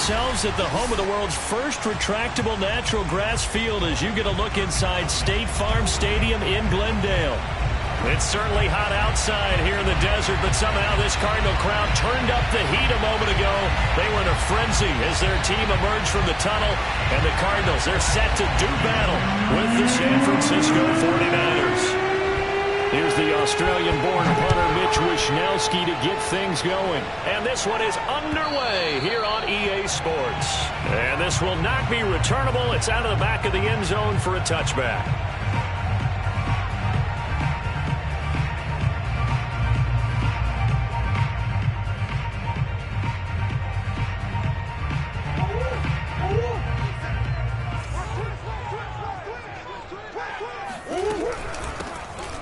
ourselves at the home of the world's first retractable natural grass field as you get a look inside State Farm Stadium in Glendale. It's certainly hot outside here in the desert, but somehow this Cardinal crowd turned up the heat a moment ago. They were in a frenzy as their team emerged from the tunnel, and the Cardinals, they're set to do battle with the San Francisco 49ers. Here's the Australian-born punter Mitch Wishnowsky to get things going. And this one is underway here on EA Sports. And this will not be returnable. It's out of the back of the end zone for a touchback.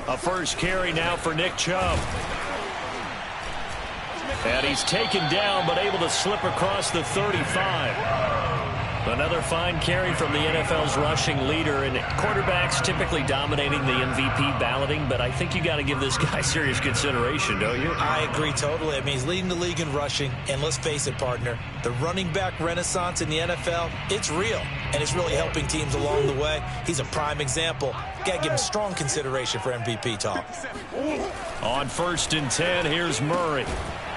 A first carry now for Nick Chubb. And he's taken down but able to slip across the 35. Another fine carry from the NFL's rushing leader, and quarterbacks typically dominating the MVP balloting, but I think you got to give this guy serious consideration, don't you? I agree totally. I mean, he's leading the league in rushing, and let's face it, partner, the running back renaissance in the NFL, it's real, and it's really helping teams along the way. He's a prime example. Got to give him strong consideration for MVP talk. On 1st and 10, here's Murray.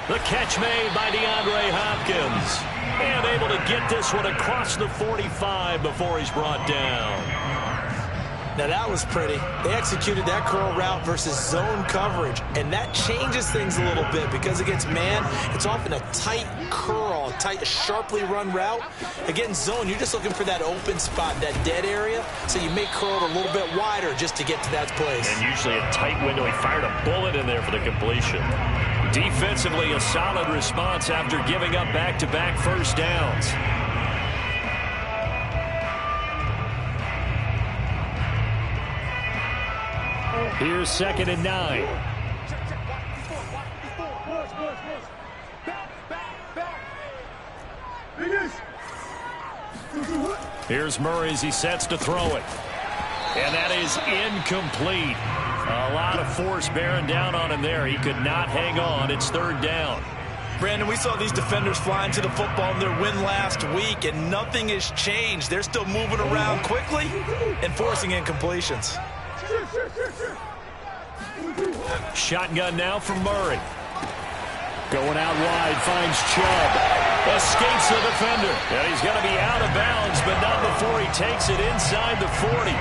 The catch made by DeAndre Hopkins. And able to get this one across the 45 before he's brought down. Now that was pretty. They executed that curl route versus zone coverage, and that changes things a little bit because against man, it's often a tight curl, a tight, sharply run route. Against zone, you're just looking for that open spot, that dead area, so you make curl a little bit wider just to get to that place. And usually a tight window. He fired a bullet in there for the completion. Defensively, a solid response after giving up back-to-back first downs. Here's 2nd and 9. Here's Murray as he sets to throw it. And that is incomplete. A lot of force bearing down on him there. He could not hang on. It's 3rd down. Brandon, we saw these defenders flying to the football in their win last week, and nothing has changed. They're still moving around quickly and forcing incompletions. Shotgun now from Murray. Going out wide, finds Chubb. Escapes the defender. And he's going to be out of bounds, but not before he takes it inside the 40.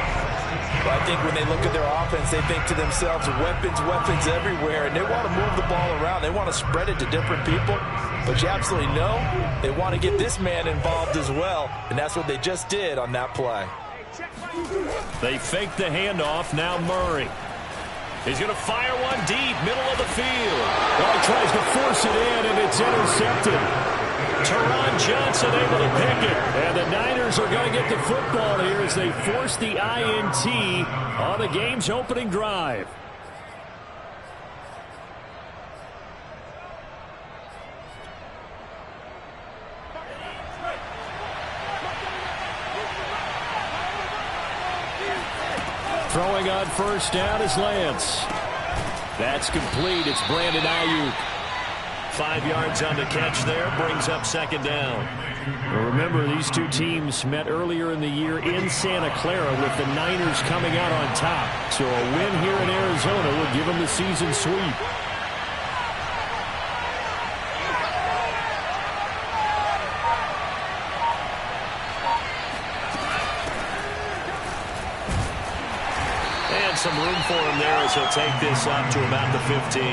Well, I think when they look at their offense, they think to themselves, weapons, weapons everywhere, and they want to move the ball around. They want to spread it to different people, but you absolutely know they want to get this man involved as well, and that's what they just did on that play. They fake the handoff. Now Murray. He's going to fire one deep, middle of the field. Well, he tries to force it in, and it's intercepted. Teron Johnson able to pick it. And the Niners are going to get the football here as they force the INT on the game's opening drive. Throwing on 1st down is Lance. That's complete. It's Brandon Ayuk. 5 yards on the catch there. Brings up 2nd down. Well, remember, these two teams met earlier in the year in Santa Clara with the Niners coming out on top. So a win here in Arizona would give them the season sweep. Some room for him there as he'll take this up to about the 15.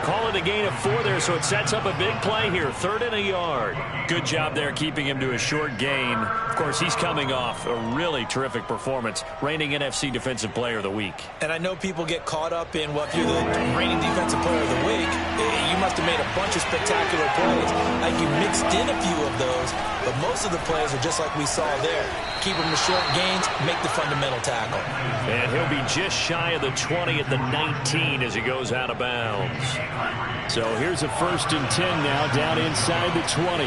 Call it a gain of 4 there, so it sets up a big play here. 3rd and a yard. Good job there keeping him to a short gain. Of course, he's coming off a really terrific performance, reigning NFC Defensive Player of the Week. And I know people get caught up in, well, if you're the reigning Defensive Player of the Week, you must have made a bunch of spectacular plays. Like you mixed in a few of those, but most of the plays are just like we saw there. Keep them to short gains, make the fundamental tackle. And he'll be just shy of the 20 at the 19 as he goes out of bounds. So here's a 1st and 10 now down inside the 20.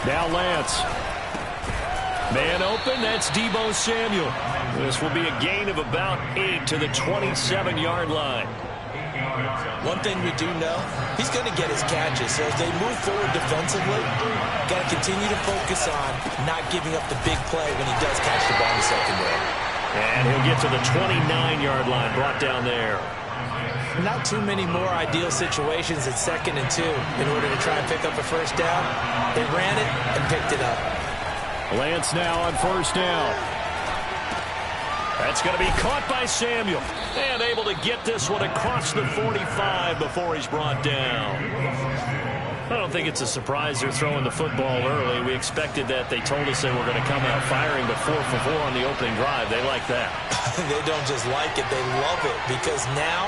Now Lance. Man open, that's Deebo Samuel. This will be a gain of about 8 to the 27-yard line. One thing we do know, he's going to get his catches. So as they move forward defensively, got to continue to focus on not giving up the big play when he does catch the ball in the secondary. And he'll get to the 29-yard line, brought down there. Not too many more ideal situations at 2nd and 2 in order to try and pick up a first down. They ran it and picked it up. Lance now on 1st down. That's going to be caught by Samuel. And able to get this one across the 45 before he's brought down. I don't think it's a surprise they're throwing the football early. We expected that. They told us they were going to come out firing, but 4 for 4 on the opening drive. They like that. They don't just like it, they love it, because now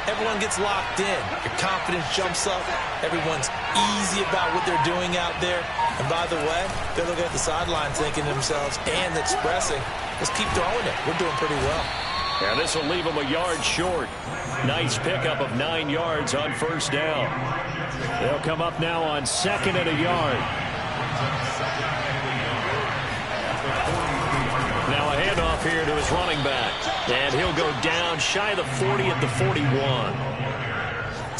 everyone gets locked in. Your confidence jumps up. Everyone's easy about what they're doing out there. And by the way, they're looking at the sideline thinking to themselves and expressing, let's keep throwing it. We're doing pretty well. Yeah, this will leave them a yard short. Nice pickup of 9 yards on 1st down. They'll come up now on 2nd and a yard. Now a handoff here to his running back. And he'll go down shy of the 40 at the 41.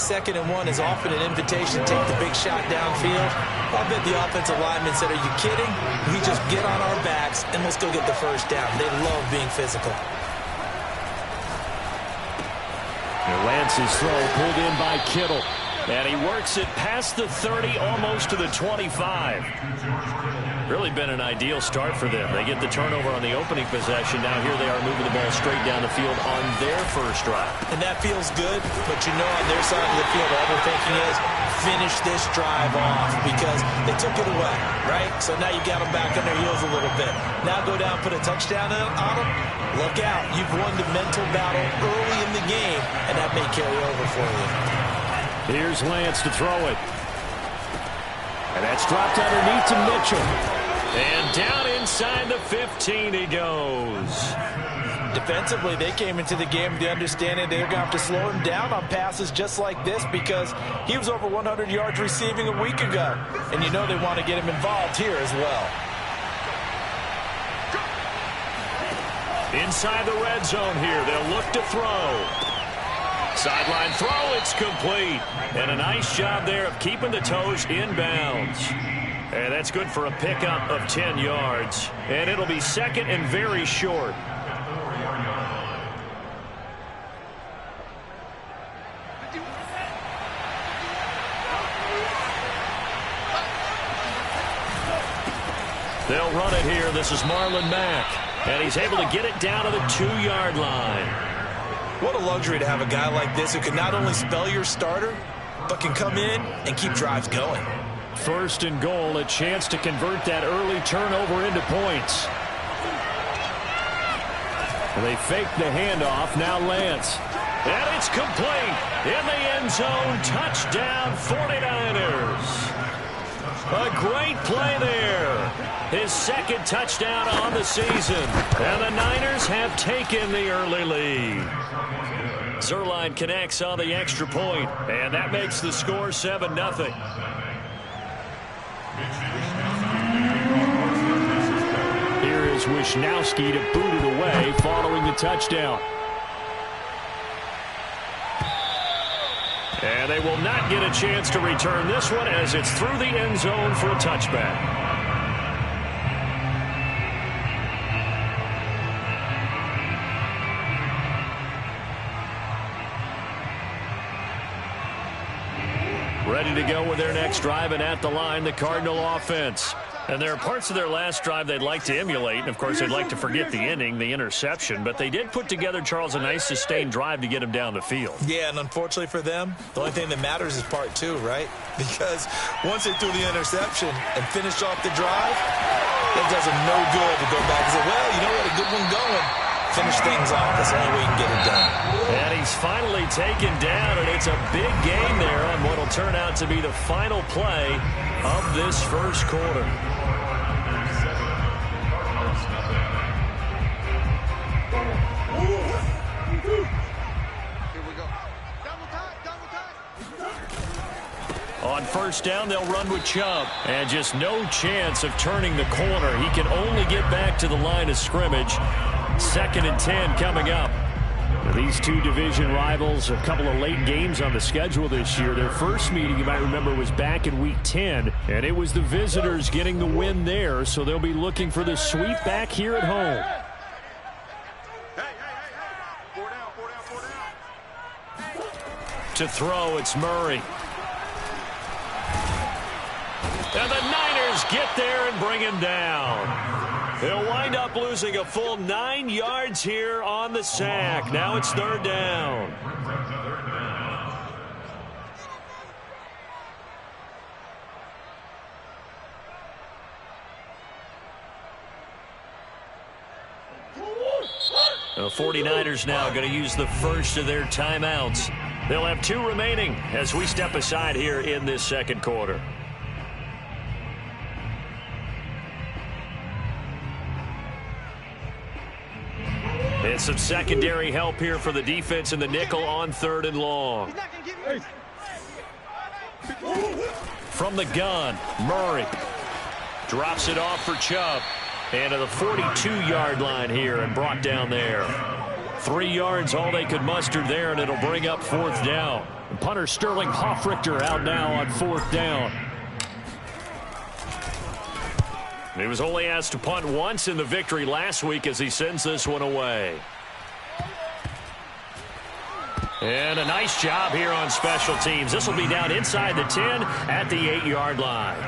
2nd and 1 is often an invitation to take the big shot downfield. I bet the offensive linemen said, are you kidding? We just get on our backs and let's go get the first down. They love being physical. Lance's throw pulled in by Kittle. And he works it past the 30, almost to the 25. Really been an ideal start for them. They get the turnover on the opening possession. Now here they are moving the ball straight down the field on their first drive. And that feels good, but you know on their side of the field, all they're thinking is finish this drive off because they took it away, right? So now you got them back on their heels a little bit. Now go down, put a touchdown on them. Look out. You've won the mental battle early in the game, and that may carry over for you. Here's Lance to throw it. And that's dropped underneath to Mitchell. And down inside the 15 he goes. Defensively, they came into the game with the understanding they're going to have to slow him down on passes just like this because he was over 100 yards receiving a week ago. And you know they want to get him involved here as well. Inside the red zone here, they'll look to throw. Sideline throw, it's complete. And a nice job there of keeping the toes inbounds. And that's good for a pickup of 10 yards. And it'll be 2nd and very short. They'll run it here. This is Marlon Mack. And he's able to get it down to the 2-yard line. What a luxury to have a guy like this who can not only spell your starter, but can come in and keep drives going. 1st and goal, a chance to convert that early turnover into points. They fake the handoff, now Lance. And it's complete. In the end zone, touchdown 49ers. A great play there. His 2nd touchdown on the season. And the Niners have taken the early lead. Zerline connects on the extra point, and that makes the score 7-0. Here is Wisnowski to boot it away following the touchdown. And they will not get a chance to return this one as it's through the end zone for a touchback. Ready to go with their next drive, and at the line, the Cardinal offense. And there are parts of their last drive they'd like to emulate, and of course they'd like to forget the inning, the interception, but they did put together, Charles, a nice sustained drive to get him down the field. Yeah, and unfortunately for them, the only thing that matters is part 2, right? Because once they threw the interception and finished off the drive, that does them no good to go back and say, well, you know what, a good one going. Finish things off. That's the only way you can get it done. And he's finally taken down, and it's a big gain there on what will turn out to be the final play of this first quarter. On first down, they'll run with Chubb. And just no chance of turning the corner. He can only get back to the line of scrimmage. 2nd and 10 coming up. These two division rivals, a couple of late games on the schedule this year. Their first meeting, you might remember, was back in Week 10, and it was the visitors getting the win there, so they'll be looking for the sweep back here at home. To throw, it's Murray. And the Niners get there and bring him down. They'll wind up losing a full 9 yards here on the sack. Now it's 3rd down. The 49ers now going to use the first of their timeouts. They'll have 2 remaining as we step aside here in this 2nd quarter. And some secondary help here for the defense in the nickel on 3rd and long. From the gun, Murray drops it off for Chubb. And to the 42-yard line here and brought down there. 3 yards, all they could muster there, and it'll bring up 4th down. And punter Sterling Hoffrichter out now on 4th down. He was only asked to punt once in the victory last week as he sends this one away. And a nice job here on special teams. This will be down inside the 10 at the 8-yard line.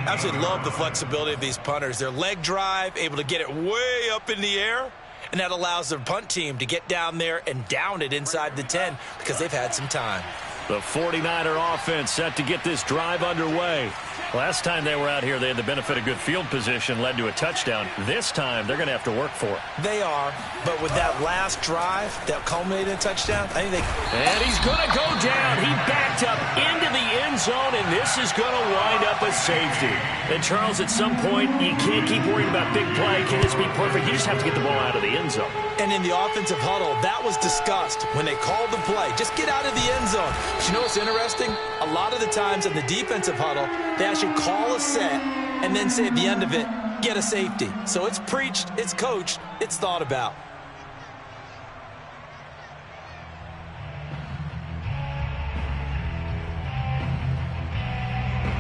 Absolutely love the flexibility of these punters. Their leg drive, able to get it way up in the air, and that allows their punt team to get down there and down it inside the 10 because they've had some time. The 49er offense set to get this drive underway. Last time they were out here, they had the benefit of good field position, led to a touchdown. This time, they're going to have to work for it. They are, but with that last drive that culminated in a touchdown, I think they... And he's going to go down. He backed up into the end zone, and this is going to wind up a safety. And, Charles, at some point, you can't keep worrying about big play. Can this be perfect? You just have to get the ball out of the end zone. And in the offensive huddle, that was discussed when they called the play. Just get out of the end zone. But you know what's interesting? A lot of the times in the defensive huddle, they actually call a set and then say at the end of it, get a safety. So it's preached, it's coached, it's thought about.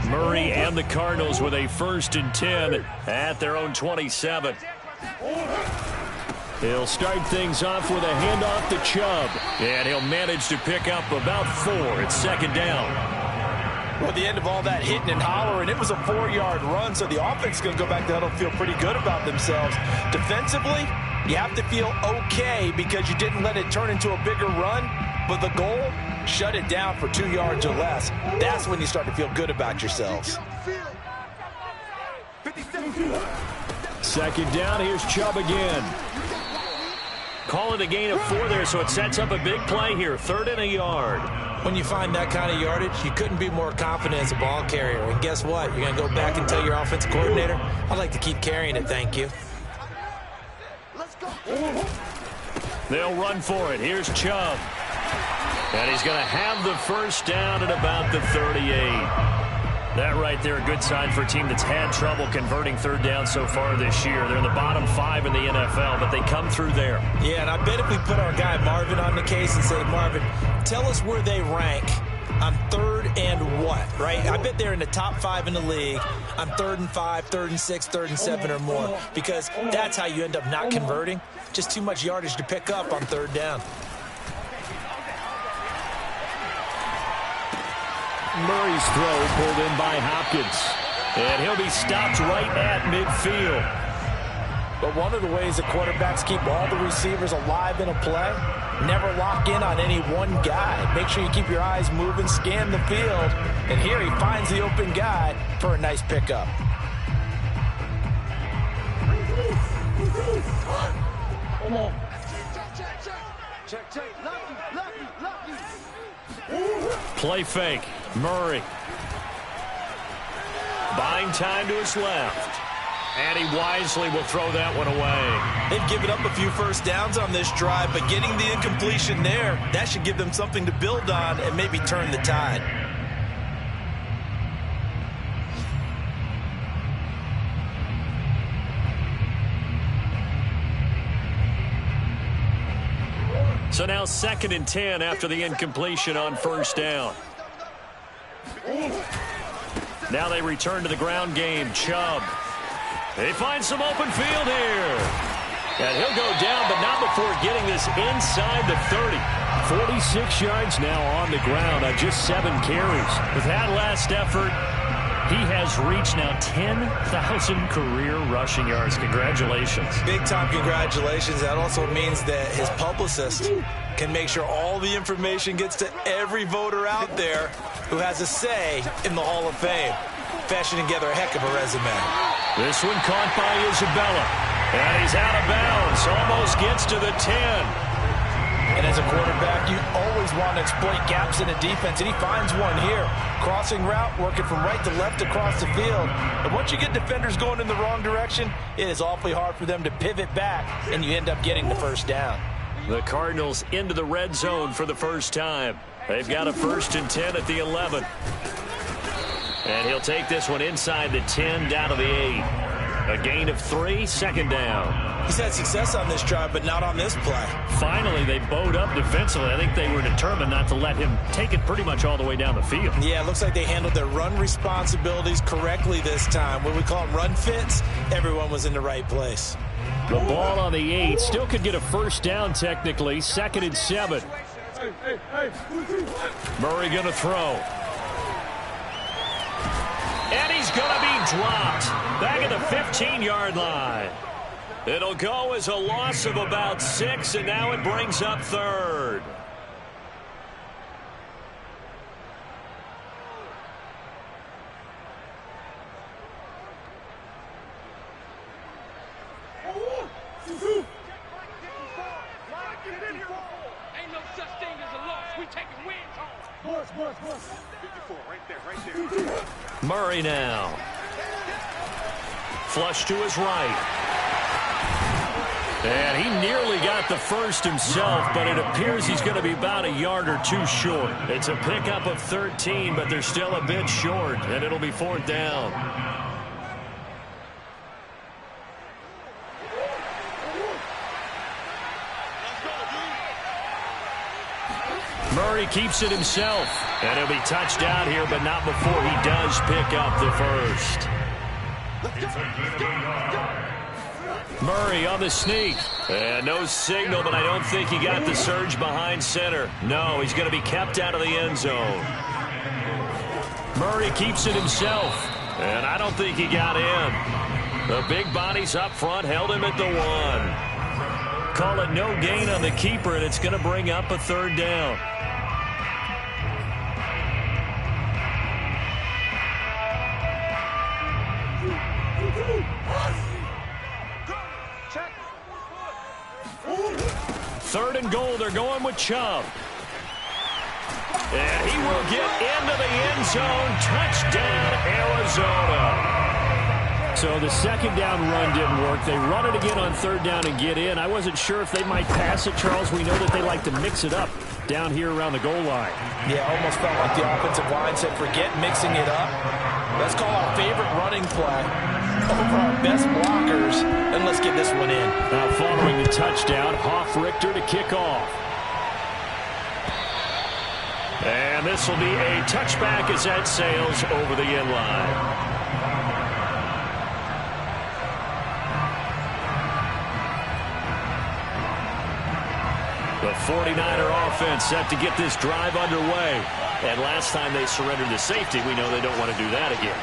Murray and the Cardinals with a 1st and 10 at their own 27. He'll start things off with a handoff to Chubb. And he'll manage to pick up about 4. It's 2nd down. Well, at the end of all that hitting and hollering, it was a 4-yard run, so the offense is going to go back to huddle and feel pretty good about themselves. Defensively, you have to feel okay because you didn't let it turn into a bigger run, but the goal, shut it down for 2 yards or less. That's when you start to feel good about yourselves. 2nd down, here's Chubb again. Calling a gain of 4 there, so it sets up a big play here. 3rd and a yard. When you find that kind of yardage, you couldn't be more confident as a ball carrier. And guess what? You're going to go back and tell your offensive coordinator, I'd like to keep carrying it, thank you. They'll run for it. Here's Chubb. And he's going to have the 1st down at about the 38. That right there, a good sign for a team that's had trouble converting 3rd down so far this year. They're in the bottom 5 in the NFL, but they come through there. Yeah, and I bet if we put our guy Marvin on the case and said, Marvin, tell us where they rank on 3rd and what, right? I bet they're in the top 5 in the league on 3rd and 5, 3rd and 6, 3rd and 7 or more, because that's how you end up not converting. Just too much yardage to pick up on 3rd down. Murray's throw pulled in by Hopkins. And he'll be stopped right at midfield. But one of the ways the quarterbacks keep all the receivers alive in a play, never lock in on any one guy. Make sure you keep your eyes moving, scan the field. And here he finds the open guy for a nice pickup. Come on. Check. Lucky. Play fake. Murray. Buying time to his left. And he wisely will throw that one away. They've given up a few 1st downs on this drive, but getting the incompletion there, that should give them something to build on and maybe turn the tide. So now 2nd and 10 after the incompletion on first down. Now they return to the ground game. Chubb. They find some open field here. And he'll go down, but not before getting this inside the 30. 46 yards now on the ground on just 7 carries. With that last effort, he has reached now 10,000 career rushing yards. Congratulations. Big-time congratulations. That also means that his publicist can make sure all the information gets to every voter out there who has a say in the Hall of Fame. Fashioning together a heck of a resume. This one caught by Isabella. And he's out of bounds. Almost gets to the 10. And as a quarterback, you always want to exploit gaps in a defense, and he finds one here. Crossing route, working from right to left across the field. And once you get defenders going in the wrong direction, it is awfully hard for them to pivot back, and you end up getting the first down. The Cardinals into the red zone for the first time. They've got a 1st and 10 at the 11. And he'll take this one inside the 10 down to the 8. A gain of 3, 2nd down. He's had success on this drive, but not on this play. Finally, they bowed up defensively. I think they were determined not to let him take it pretty much all the way down the field. Yeah, it looks like they handled their run responsibilities correctly this time. When we call them run fits, everyone was in the right place. The ball on the 8 still could get a first down technically. 2nd and 7. Murray going to throw. And he's going to be dropped back at the 15-yard line. It'll go as a loss of about 6, and now it brings up 3rd. Ain't no such thing as a loss. We taking wins home. 54, right there. Murray now. Flush to his right. And he nearly got the first himself, but it appears he's going to be about a yard or 2 short. It's a pickup of 13, but they're still a bit short, and it'll be 4th down. Murray keeps it himself, and he'll be touched out here, but not before he does pick up the first. Murray on the sneak. And no signal, but I don't think he got the surge behind center. No, he's going to be kept out of the end zone. Murray keeps it himself, and I don't think he got in. The big bodies up front held him at the 1. Call it no gain on the keeper, and it's going to bring up a 3rd down. Third and goal, they're going with Chubb. And he will get into the end zone. Touchdown, Arizona. So the 2nd down run didn't work. They run it again on 3rd down and get in. I wasn't sure if they might pass it, Charles. We know that they like to mix it up down here around the goal line. Yeah, almost felt like the offensive line said, forget mixing it up. Let's call our favorite running play over our best blockers, and let's get this one in. Now following the touchdown, Hoff-Richter to kick off. And this will be a touchback as that sails over the end line. The 49er offense set to get this drive underway. And last time they surrendered to safety, we know they don't want to do that again.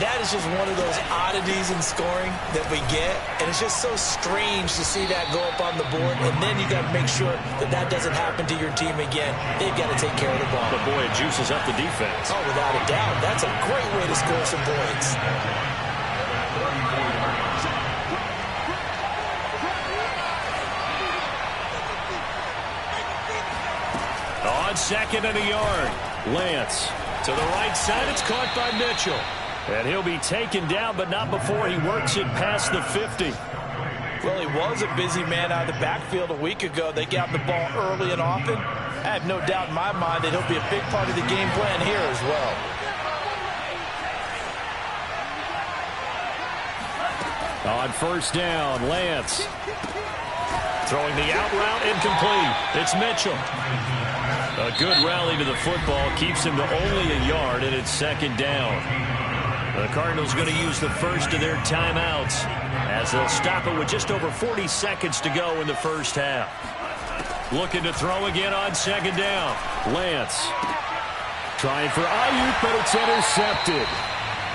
That is just one of those oddities in scoring that we get, and it's just so strange to see that go up on the board, and then you got to make sure that that doesn't happen to your team again. They've got to take care of the ball. But boy, it juices up the defense. Oh, without a doubt. That's a great way to score some points. On 2nd and a yard, Lance to the right side. It's caught by Mitchell. And he'll be taken down, but not before he works it past the 50. Well, he was a busy man out of the backfield a week ago. They got the ball early and often. I have no doubt in my mind that he'll be a big part of the game plan here as well. On first down, Lance. Throwing the out route, incomplete. It's Mitchell. A good rally to the football keeps him to only a yard, and it's second down. The Cardinals going to use the first of their timeouts as they'll stop it with just over 40 seconds to go in the first half. Looking to throw again on second down. Lance. Trying for Ayuk, but it's intercepted.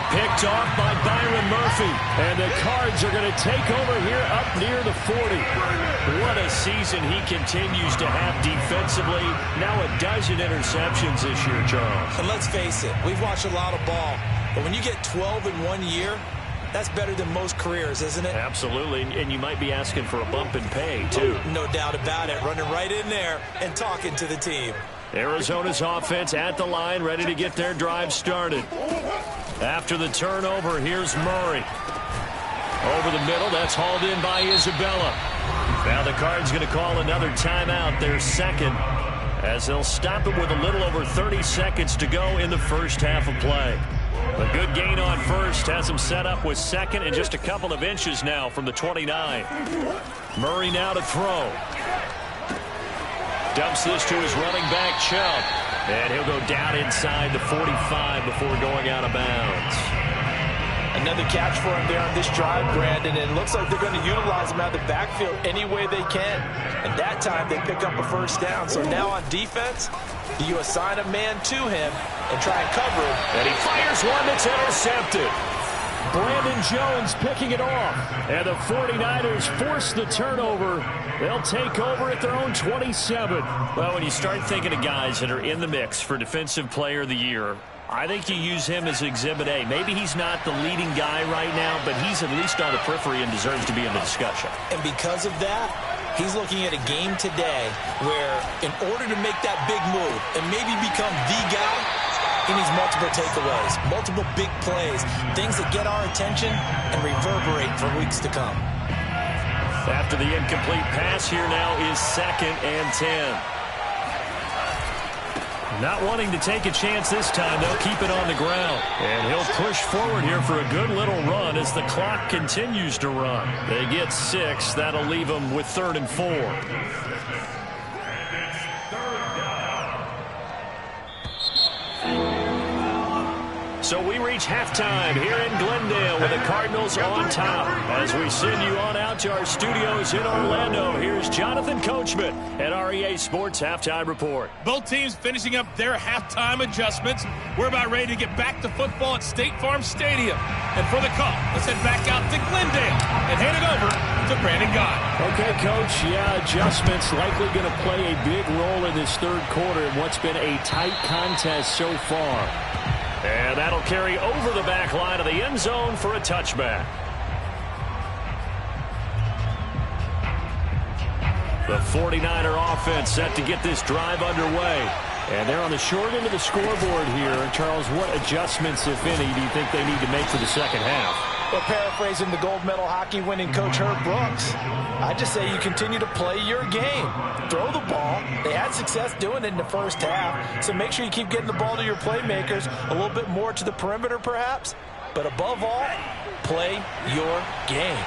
Picked off by Byron Murphy. And the Cards are going to take over here up near the 40. What a season he continues to have defensively. Now a dozen interceptions this year, Charles. And let's face it, we've watched a lot of ball. But when you get 12 in 1 year, that's better than most careers, isn't it? Absolutely, and you might be asking for a bump in pay, too. No doubt about it. Running right in there and talking to the team. Arizona's offense at the line, ready to get their drive started. After the turnover, here's Murray. Over the middle, that's hauled in by Isabella. Now the Cards going to call another timeout, their second, as they'll stop it with a little over 30 seconds to go in the first half of play. A good gain on first has him set up with second and just a couple of inches now from the 29. Murray now to throw. Dumps this to his running back, Chubb. And he'll go down inside the 45 before going out of bounds. Another catch for him there on this drive, Brandon, and it looks like they're going to utilize him out of the backfield any way they can. And that time they pick up a first down. So now on defense, you assign a man to him and try and cover him. And he fires one that's intercepted. Brandon Jones picking it off. And the 49ers force the turnover. They'll take over at their own 27. Well, when you start thinking of guys that are in the mix for Defensive Player of the Year, I think you use him as Exhibit A. Maybe he's not the leading guy right now, but he's at least on the periphery and deserves to be in the discussion. And because of that, he's looking at a game today where in order to make that big move and maybe become the guy, he needs multiple takeaways, multiple big plays, things that get our attention and reverberate for weeks to come. After the incomplete pass, here now is 2nd and 10. Not wanting to take a chance this time, they'll keep it on the ground. And he'll push forward here for a good little run as the clock continues to run. They get 6. That'll leave them with 3rd and 4. So we reach halftime here in Glendale with the Cardinals on top. As we send you on out to our studios in Orlando, here's Jonathan Coachman at REA Sports Halftime Report. Both teams finishing up their halftime adjustments. We're about ready to get back to football at State Farm Stadium. And for the call, let's head back out to Glendale and hand it over to Brandon Gott. Okay, Coach, adjustments likely going to play a big role in this third quarter in what's been a tight contest so far. And that'll carry over the back line of the end zone for a touchback. The 49er offense set to get this drive underway. And they're on the short end of the scoreboard here. Charles, what adjustments, if any, do you think they need to make for the second half? Well, paraphrasing the gold medal hockey winning coach Herb Brooks, I just say you continue to play your game. Throw the ball. They had success doing it in the first half, so make sure you keep getting the ball to your playmakers, a little bit more to the perimeter perhaps, but above all, play your game.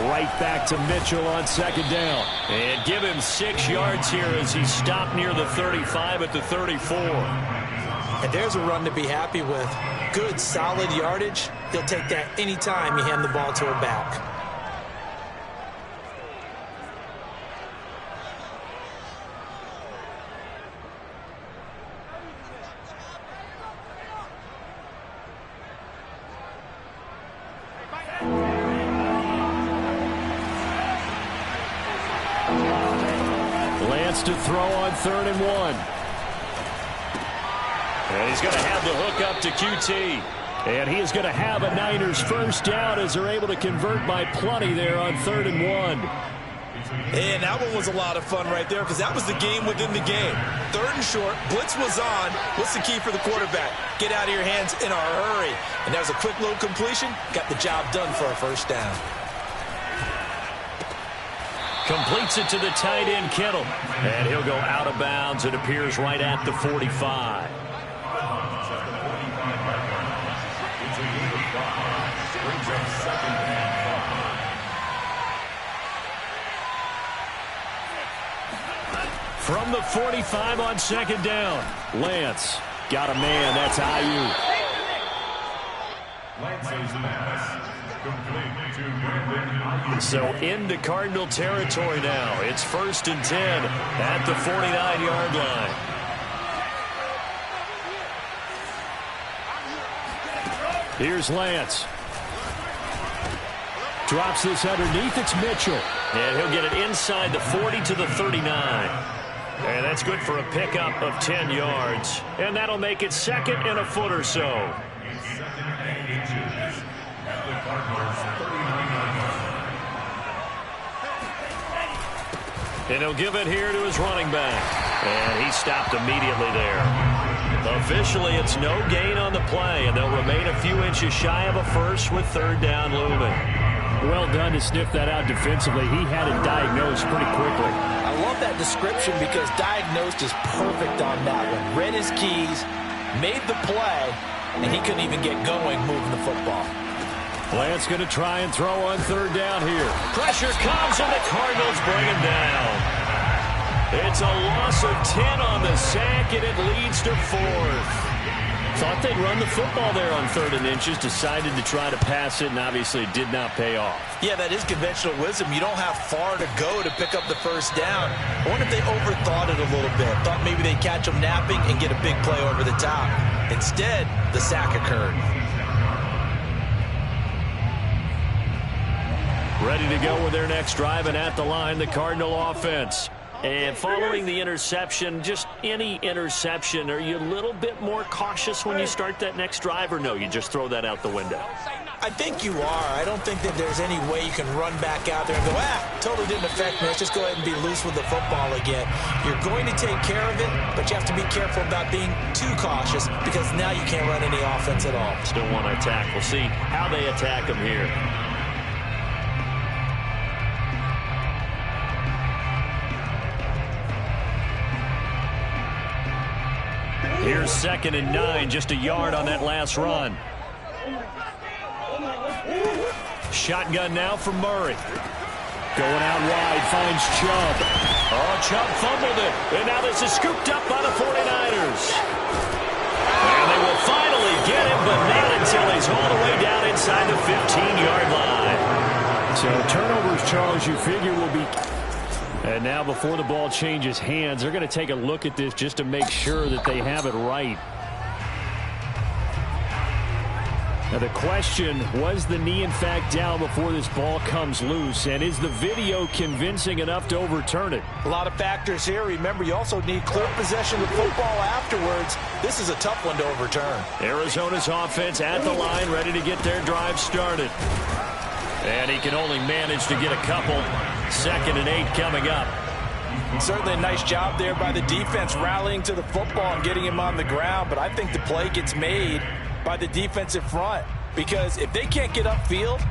Right back to Mitchell on second down. And give him 6 yards here as he stopped near the 35 at the 34. And there's a run to be happy with. Good, solid yardage. He'll take that anytime you hand the ball to a back. Lance to throw on 3rd and 1. And he's going to have the hook up to QT. And he is going to have a Niners first down as they're able to convert by plenty there on 3rd and 1. And that one was a lot of fun right there because that was the game within the game. 3rd and short, blitz was on. What's the key for the quarterback? Get out of your hands in a hurry. And that was a quick little completion. Got the job done for a first down. Completes it to the tight end, Kittle. And he'll go out of bounds. It appears right at the 45. From the 45 on second down, Lance got a man. That's Ayuk. So into Cardinal territory now. It's 1st and 10 at the 49-yard line. Here's Lance. Drops this underneath. It's Mitchell. And he'll get it inside the 40 to the 39. And that's good for a pickup of 10 yards. And that'll make it 2nd and a foot or so. And he'll give it here to his running back. And he stopped immediately there. Officially, it's no gain on the play, and they'll remain a few inches shy of a first with 3rd down looming. Well done to sniff that out defensively. He had it diagnosed pretty quickly. I love that description because diagnosed is perfect on that one. Read his keys, made the play, and he couldn't even get going moving the football. Lance going to try and throw on 3rd down here. Pressure comes, and the Cardinals bring him down. It's a loss of 10 on the sack, and it leads to 4th. Thought they'd run the football there on 3rd and inches. Decided to try to pass it, and obviously it did not pay off. Yeah, that is conventional wisdom. You don't have far to go to pick up the 1st down. I wonder if they overthought it a little bit. Thought maybe they'd catch them napping and get a big play over the top. Instead, the sack occurred. Ready to go with their next drive, and at the line, the Cardinal offense. And following the interception, just any interception, are you a little bit more cautious when you start that next drive, or no, you just throw that out the window? I think you are. I don't think that there's any way you can run back out there and go, totally didn't affect me. Let's just go ahead and be loose with the football again. You're going to take care of it, but you have to be careful about being too cautious because now you can't run any offense at all. Still want to attack. We'll see how they attack them here. Here's 2nd and 9, just a yard on that last run. Shotgun now for Murray. Going out wide, finds Chubb. Oh, Chubb fumbled it. And now this is scooped up by the 49ers. And they will finally get him, but not until he's all the way down inside the 15-yard line. So turnovers, Charles, you figure will be... And now before the ball changes hands, they're going to take a look at this just to make sure that they have it right. Now the question, was the knee in fact down before this ball comes loose? And is the video convincing enough to overturn it? A lot of factors here. Remember, you also need clear possession of football afterwards. This is a tough one to overturn. Arizona's offense at the line, ready to get their drive started. And he can only manage to get a couple. 2nd and 8 coming up. Certainly a nice job there by the defense rallying to the football and getting him on the ground. But I think the play gets made by the defensive front. Because if they can't get upfield,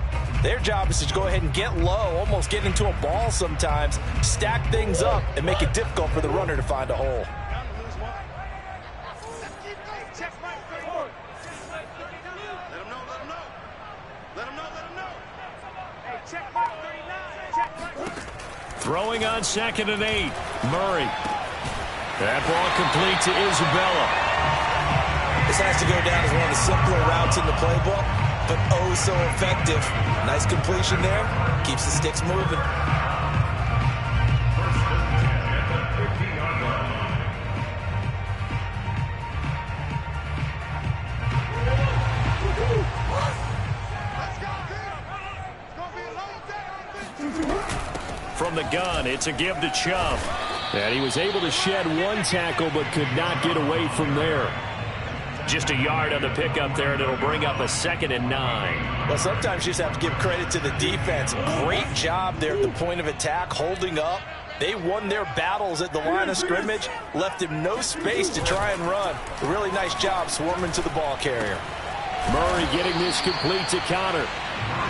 their job is to go ahead and get low, almost get into a ball sometimes, stack things up, and make it difficult for the runner to find a hole. Throwing on 2nd and 8. Murray. That ball complete to Isabella. This has to go down as one of the simpler routes in the playbook, but oh so effective. Nice completion there. Keeps the sticks moving. From the gun, it's a give to Chubb. And he was able to shed one tackle, but could not get away from there. Just a yard on the pickup there, and it'll bring up a 2nd and 9. Well, sometimes you just have to give credit to the defense. Great job there at the point of attack, holding up. They won their battles at the line of scrimmage, left him no space to try and run. A really nice job swarming to the ball carrier. Murray getting this complete to Connor.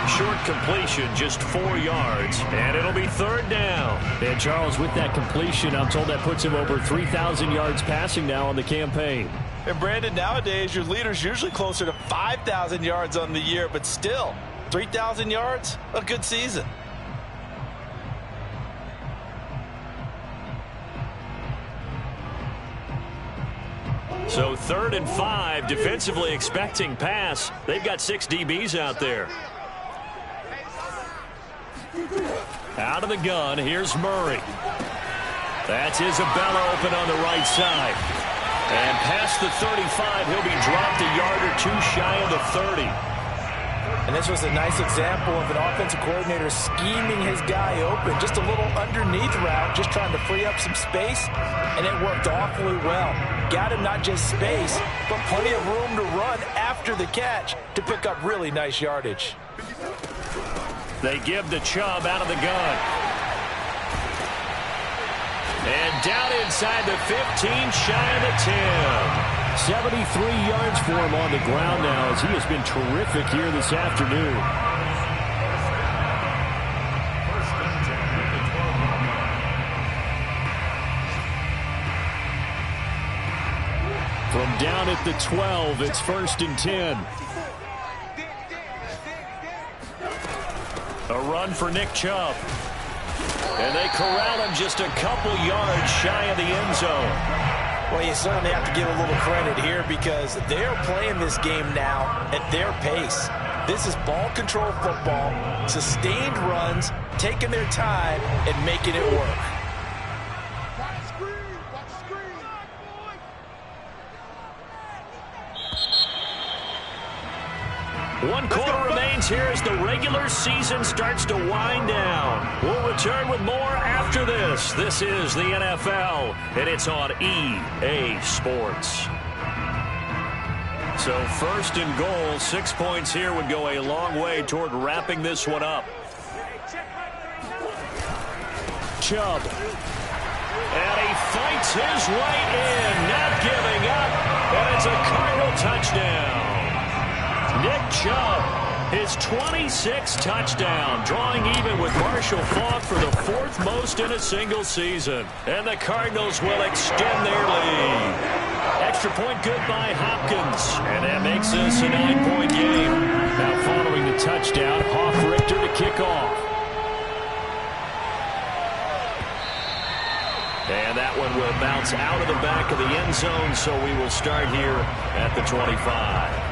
Short completion, just 4 yards, and it'll be 3rd down. And Charles, with that completion, I'm told that puts him over 3,000 yards passing now on the campaign. And Brandon, nowadays your leader's usually closer to 5,000 yards on the year, but still, 3,000 yards, a good season. So 3rd and 5, defensively expecting pass. They've got 6 DBs out there. Out of the gun, here's Murray. That's Isabella open on the right side. And past the 35, he'll be dropped a yard or two shy of the 30. And this was a nice example of an offensive coordinator scheming his guy open. Just a little underneath route, just trying to free up some space, and it worked awfully well. Got him not just space, but plenty of room to run after the catch to pick up really nice yardage. They give the Chubb out of the gun. And down inside the 15, shy of the 10. 73 yards for him on the ground now as he has been terrific here this afternoon. From down at the 12, it's 1st and 10. A run for Nick Chubb. And they corral him just a couple yards shy of the end zone. Well, you certainly have to give a little credit here because they're playing this game now at their pace. This is ball control football, sustained runs, taking their time and making it work. One quarter remains here as the regular season starts to wind down. We'll return with more after this. This is the NFL, and it's on EA Sports. So 1st and goal, 6 points here would go a long way toward wrapping this one up. Chubb. And he fights his way in, not giving up, and it's a Cardinal touchdown. Nick Chubb, his 26th touchdown, drawing even with Marshall Faulk for the 4th most in a single season. And the Cardinals will extend their lead. Extra point good by Hopkins. And that makes this a 9-point game. Now following the touchdown, Hoff-Richter to kick off. And that one will bounce out of the back of the end zone, so we will start here at the 25.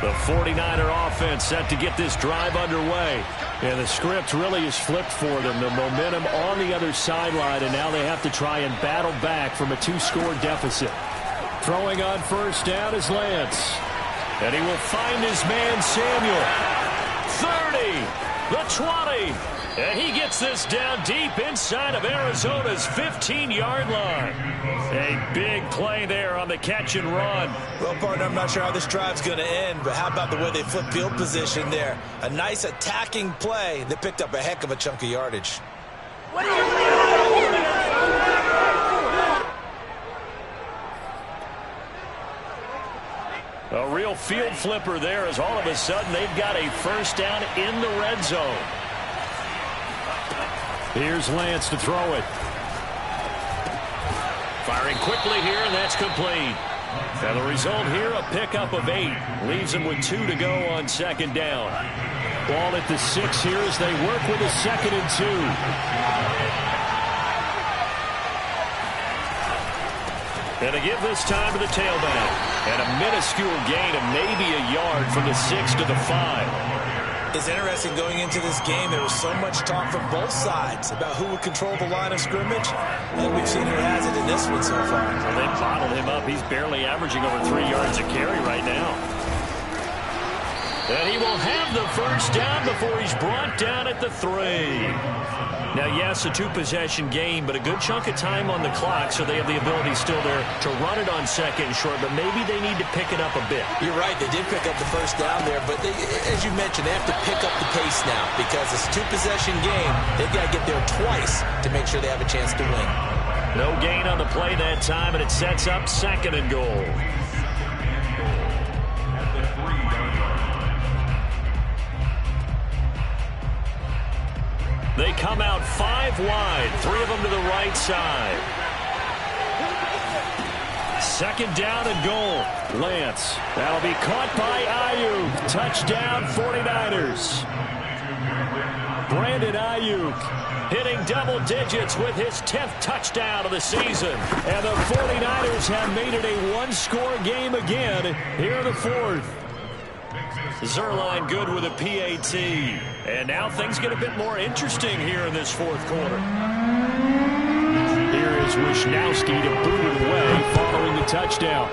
The 49er offense set to get this drive underway. And the script really is flipped for them. The momentum on the other sideline, and now they have to try and battle back from a 2-score deficit. Throwing on 1st down is Lance. And he will find his man Samuel. 30, the 20. And he gets this down deep inside of Arizona's 15-yard line. A big play there on the catch and run. Well, partner, I'm not sure how this drive's going to end, but how about the way they flip field position there? A nice attacking play that picked up a heck of a chunk of yardage. A real field flipper there as all of a sudden they've got a 1st down in the red zone. Here's Lance to throw it. Firing quickly here, and that's complete. And the result here, a pickup of 8. Leaves him with 2 to go on 2nd down. Ball at the 6 here as they work with a 2nd and 2. And to give this time to the tailback. And a minuscule gain of maybe a yard from the 6 to the 5. It's interesting going into this game. There was so much talk from both sides about who would control the line of scrimmage. And we've seen who has it in this one so far. Well, they bottled him up. He's barely averaging over 3 yards a carry right now. And he will have the 1st down before he's brought down at the 3. Now, yes, a 2-possession game, but a good chunk of time on the clock, so they have the ability still there to run it on 2nd and short, but maybe they need to pick it up a bit. You're right. They did pick up the 1st down there, but they, as you mentioned, they have to pick up the pace now because it's a 2-possession game. They've got to get there twice to make sure they have a chance to win. No gain on the play that time, and it sets up 2nd and goal. They come out 5 wide, 3 of them to the right side. Second down and goal. Lance. That'll be caught by Ayuk. Touchdown 49ers. Brandon Ayuk hitting double digits with his 10th touchdown of the season. And the 49ers have made it a one-score game again here in the fourth. Zerline good with a PAT. And now things get a bit more interesting here in this fourth quarter. Here is Wisnowski to boot it away following the touchdown.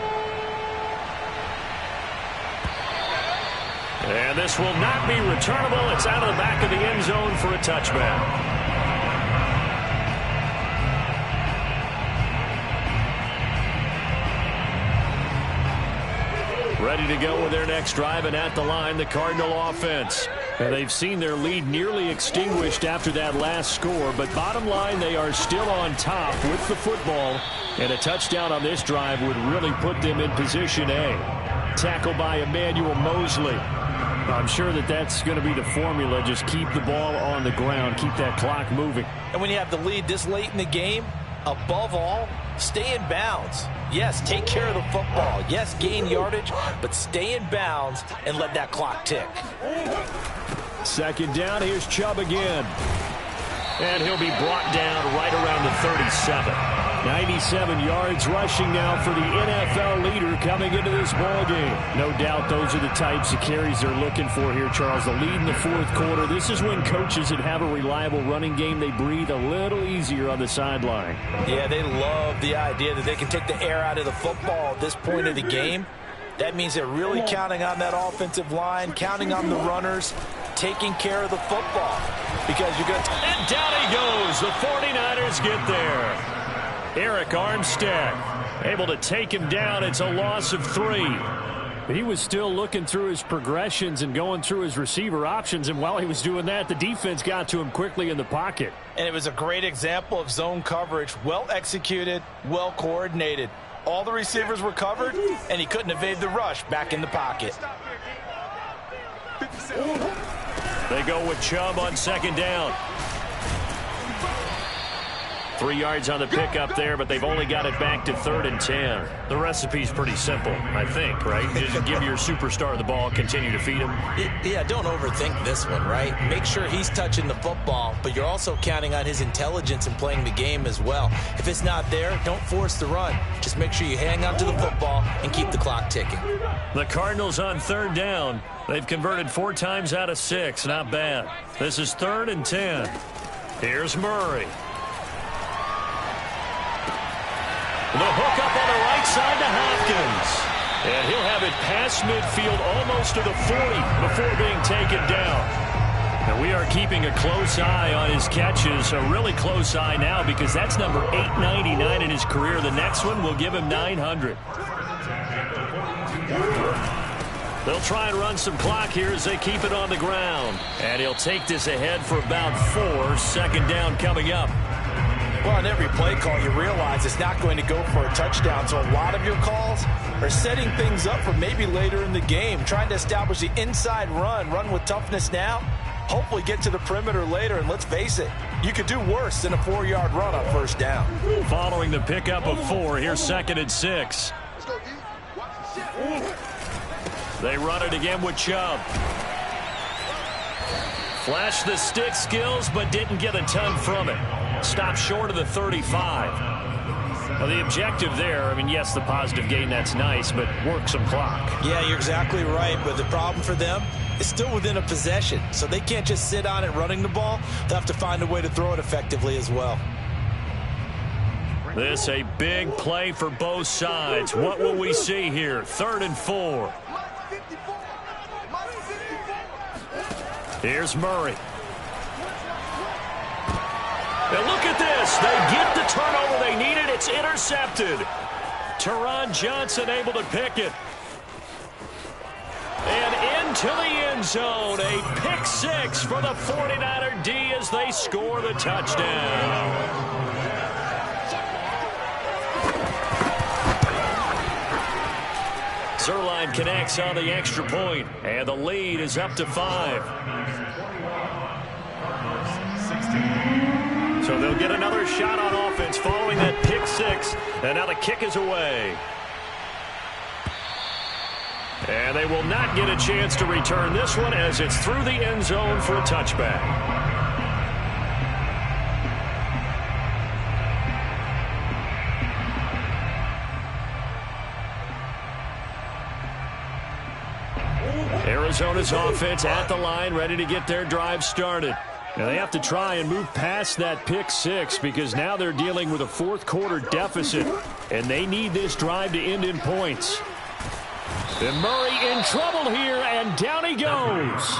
And this will not be returnable. It's out of the back of the end zone for a touchback. Ready to go with their next drive, and at the line, the Cardinal offense. And they've seen their lead nearly extinguished after that last score, but bottom line, they are still on top with the football, and a touchdown on this drive would really put them in position A. Tackle by Emmanuel Mosley. I'm sure that that's going to be the formula. Just keep the ball on the ground, keep that clock moving. And when you have the lead this late in the game, above all, stay in bounds. Yes, take care of the football. Yes, gain yardage, but stay in bounds and let that clock tick. Second down, here's Chubb again. And he'll be brought down right around the 37. 97 yards rushing now for the NFL leader coming into this ball game. No doubt those are the types of carries they're looking for here, Charles. The lead in the fourth quarter. This is when coaches that have a reliable running game, they breathe a little easier on the sideline. Yeah, they love the idea that they can take the air out of the football at this point of the game. That means they're really counting on that offensive line, counting on the runners, taking care of the football. Because you're going to... And down he goes. The 49ers get there. Eric Armstead able to take him down. It's a loss of 3. He was still looking through his progressions and going through his receiver options, and while he was doing that, the defense got to him quickly in the pocket. And it was a great example of zone coverage. Well executed, well coordinated. All the receivers were covered, and he couldn't evade the rush back in the pocket. They go with Chubb on second down. 3 yards on the pickup there, but they've only got it back to 3rd and 10. The recipe's pretty simple, I think, right? Just give your superstar the ball, continue to feed him. Yeah, don't overthink this one, right? Make sure he's touching the football, but you're also counting on his intelligence in playing the game as well. If it's not there, don't force the run. Just make sure you hang on to the football and keep the clock ticking. The Cardinals on 3rd down. They've converted 4 times out of 6. Not bad. This is 3rd and 10. Here's Murray. The hook up on the right side to Hopkins. And he'll have it past midfield almost to the 40 before being taken down. And we are keeping a close eye on his catches, a really close eye now because that's number 899 in his career. The next one will give him 900. They'll try and run some clock here as they keep it on the ground. And he'll take this ahead for about 4. Second down coming up. Well, on every play call, you realize it's not going to go for a touchdown. So a lot of your calls are setting things up for maybe later in the game, trying to establish the inside run with toughness now, hopefully get to the perimeter later. And let's face it, you could do worse than a 4-yard run on first down. Following the pickup of 4, here's 2nd and 6. They run it again with Chubb. Flashed the stick skills, but didn't get a ton from it. Stopped short of the 35. Well, the objective there, I mean, yes, the positive gain, that's nice, but work some clock. Yeah, you're exactly right, but the problem for them is still within a possession, so they can't just sit on it running the ball. They'll have to find a way to throw it effectively as well. This a big play for both sides. What will we see here? 3rd and 4. Here's Murray. Now look at this. They get the turnover they needed. It's intercepted. Teron Johnson able to pick it. And into the end zone. A pick 6 for the 49er D as they score the touchdown. Zerline connects on the extra point, and the lead is up to 5. So they'll get another shot on offense following that pick 6, and now the kick is away. And they will not get a chance to return this one as it's through the end zone for a touchback. Arizona's offense at the line, ready to get their drive started. Now they have to try and move past that pick six because now they're dealing with a fourth quarter deficit, and they need this drive to end in points. And Murray in trouble here, and down he goes.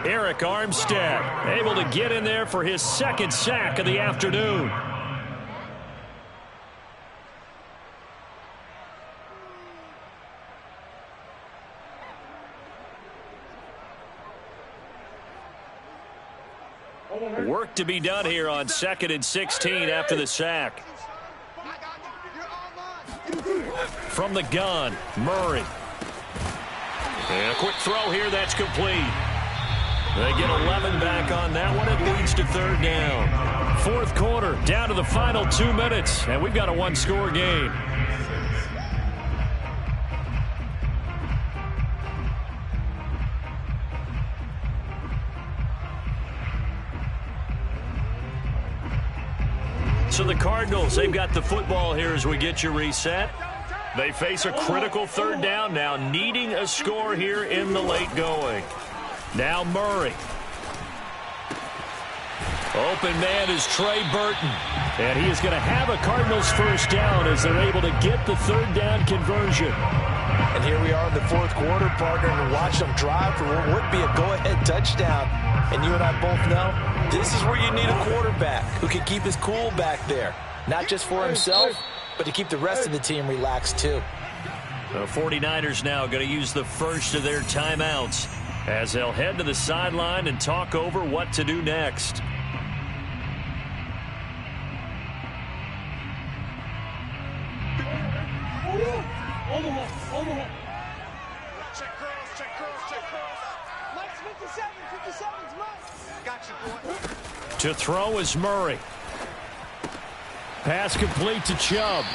Eric Armstead able to get in there for his second sack of the afternoon. Work to be done here on 2nd and 16 after the sack. From the gun, Murray. And a quick throw here that's complete. They get 11 back on that one. It leads to third down. Fourth quarter, down to the final 2 minutes, and we've got a one-score game. So the Cardinals, they've got the football here as we get you reset. They face a critical third down now, needing a score here in the late going. Now Murray. Open man is Trey Burton. And he is going to have a Cardinals first down as they're able to get the third down conversion. And here we are in the fourth quarter, partner, and watch them drive for what would be a go-ahead touchdown. And you and I both know this is where you need a quarterback who can keep his cool back there. Not just for himself, but to keep the rest of the team relaxed too. The 49ers now going to use the first of their timeouts as they'll head to the sideline and talk over what to do next. Check cross. Mike's 57, 57's Mike. Gotcha, boy. To throw is Murray. Pass complete to Chubb.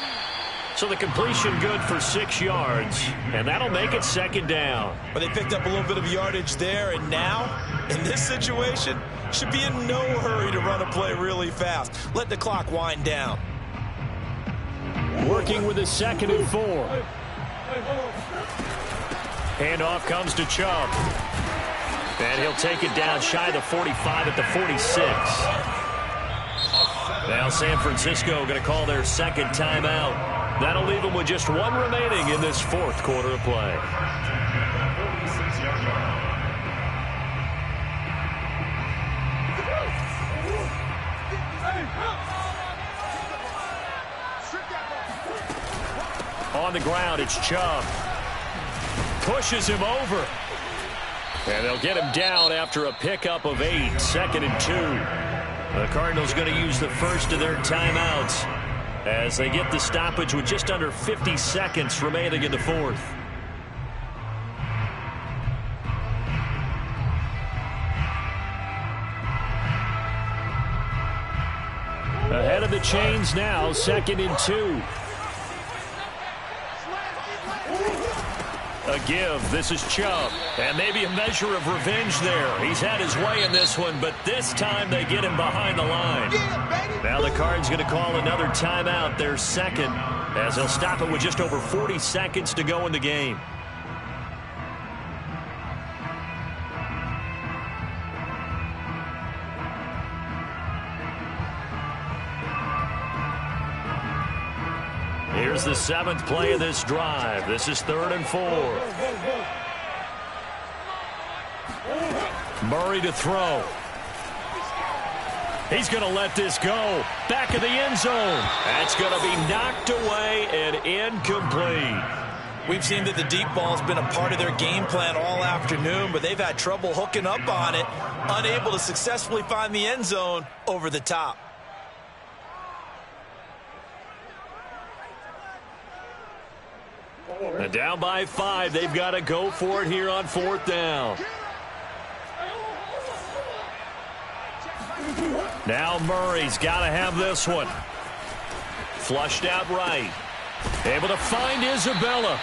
So the completion good for 6 yards, and that'll make it second down. But they picked up a little bit of yardage there, and now, in this situation, should be in no hurry to run a play really fast. Let the clock wind down. Working with a 2nd and 4. Handoff comes to Chubb. And he'll take it down shy of the 45 at the 46. Now San Francisco going to call their second timeout. That'll leave them with just one remaining in this fourth quarter of play. On the ground, it's Chubb. Pushes him over. And they'll get him down after a pickup of 8, 2nd and 2. The Cardinals going to use the first of their timeouts as they get the stoppage with just under 50 seconds remaining in the fourth. Ahead of the chains now, 2nd and 2. A give. This is Chubb. And maybe a measure of revenge there. He's had his way in this one, but this time they get him behind the line. Now the Cards going to call another timeout, their second, as they'll stop it with just over 40 seconds to go in the game. Here's the 7th play of this drive. This is 3rd and 4. Murray to throw. He's going to let this go. Back of the end zone. That's going to be knocked away and incomplete. We've seen that the deep ball's been a part of their game plan all afternoon, but they've had trouble hooking up on it, unable to successfully find the end zone over the top. And down by 5, they've got to go for it here on 4th down. Now Murray's got to have this one. Flushed out right. Able to find Isabella.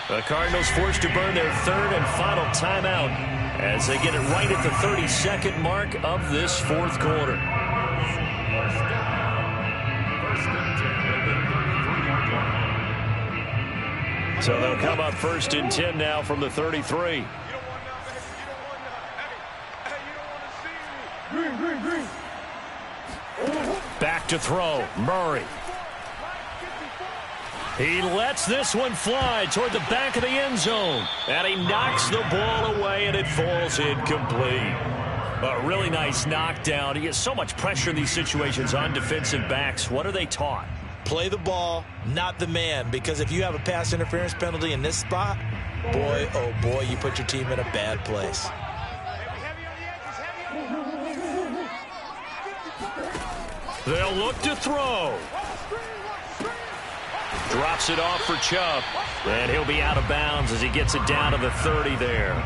The Cardinals forced to burn their third and final timeout as they get it right at the 32nd mark of this fourth quarter. So they'll come up 1st and 10 now from the 33. Back to throw, Murray. He lets this one fly toward the back of the end zone. And he knocks the ball away, and it falls incomplete. A really nice knockdown. He gets so much pressure in these situations on defensive backs. What are they taught? Play the ball, not the man. Because if you have a pass interference penalty in this spot, boy, oh boy, you put your team in a bad place. They'll look to throw. Drops it off for Chubb. And he'll be out of bounds as he gets it down to the 30 there.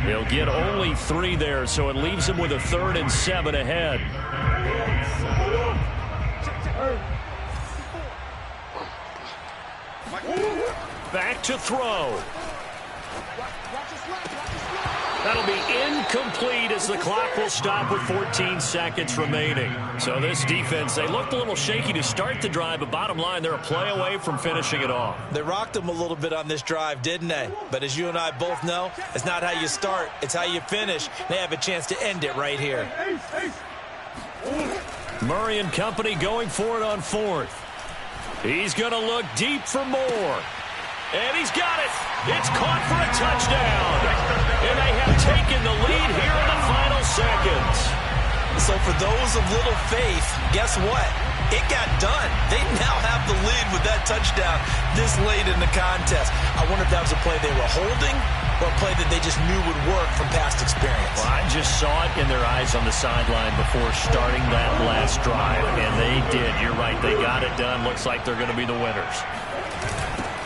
He'll get only 3 there, so it leaves him with a 3rd and 7 ahead. Back to throw. That'll be incomplete as the clock will stop with 14 seconds remaining. So this defense, they looked a little shaky to start the drive, but bottom line, they're a play away from finishing it off. They rocked them a little bit on this drive, didn't they? But as you and I both know, it's not how you start, it's how you finish. They have a chance to end it right here. Murray and company going for it on 4th. He's going to look deep for more. And he's got it. It's caught for a touchdown. And they have taken the lead here in the final seconds. So for those of little faith, guess what? It got done. They now have the lead with that touchdown this late in the contest. I wonder if that was a play they were holding or a play that they just knew would work from past experience. Well, I just saw it in their eyes on the sideline before starting that last drive, and they did. You're right. They got it done. Looks like they're going to be the winners.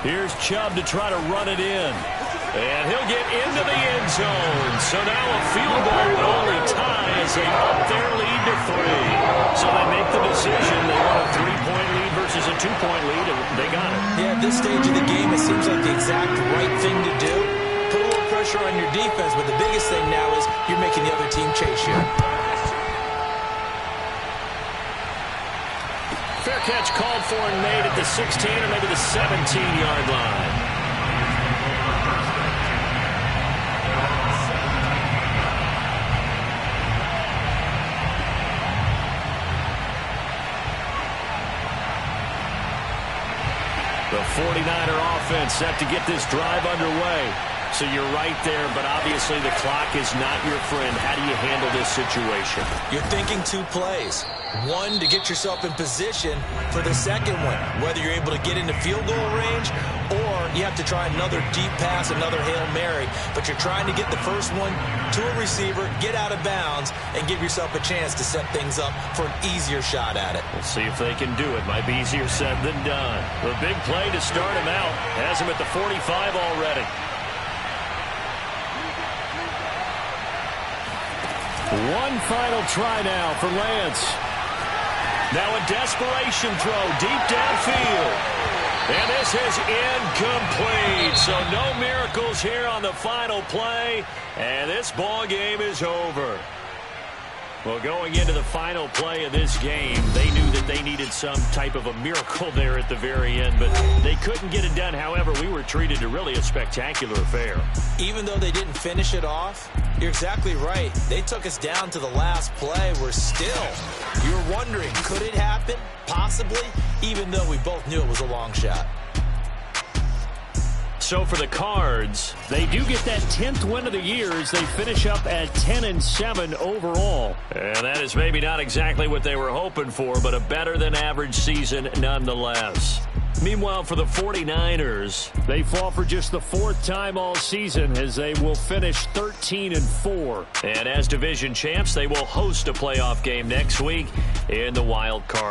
Here's Chubb to try to run it in. And he'll get into the end zone. So now a field goal would only tie as they up their lead to 3. So they make the decision. They want a 3-point lead versus a 2-point lead, and they got it. Yeah, at this stage of the game, it seems like the exact right thing to do. Put a little pressure on your defense, but the biggest thing now is you're making the other team chase you. Fair catch called for and made at the 16 or maybe the 17-yard line. The 49er offense set to get this drive underway. So you're right there, but obviously the clock is not your friend. How do you handle this situation? You're thinking 2 plays. One, to get yourself in position for the second one, whether you're able to get into field goal range or you have to try another deep pass, another Hail Mary. But you're trying to get the first one to a receiver, get out of bounds, and give yourself a chance to set things up for an easier shot at it. We'll see if they can do it. Might be easier said than done. The big play to start him out has him at the 45 already. One final try now for Lance. Now a desperation throw deep downfield. And this is incomplete. So no miracles here on the final play. And this ball game is over. Well, going into the final play of this game, they knew that they needed some type of a miracle there at the very end, but they couldn't get it done. However, we were treated to really a spectacular affair. Even though they didn't finish it off, you're exactly right. They took us down to the last play. We're still, you're wondering, could it happen? Possibly, even though we both knew it was a long shot. So for the Cards, they do get that 10th win of the year as they finish up at 10-7 overall. And that is maybe not exactly what they were hoping for, but a better than average season nonetheless. Meanwhile, for the 49ers, they fall for just the 4th time all season as they will finish 13-4. And as division champs, they will host a playoff game next week in the wild card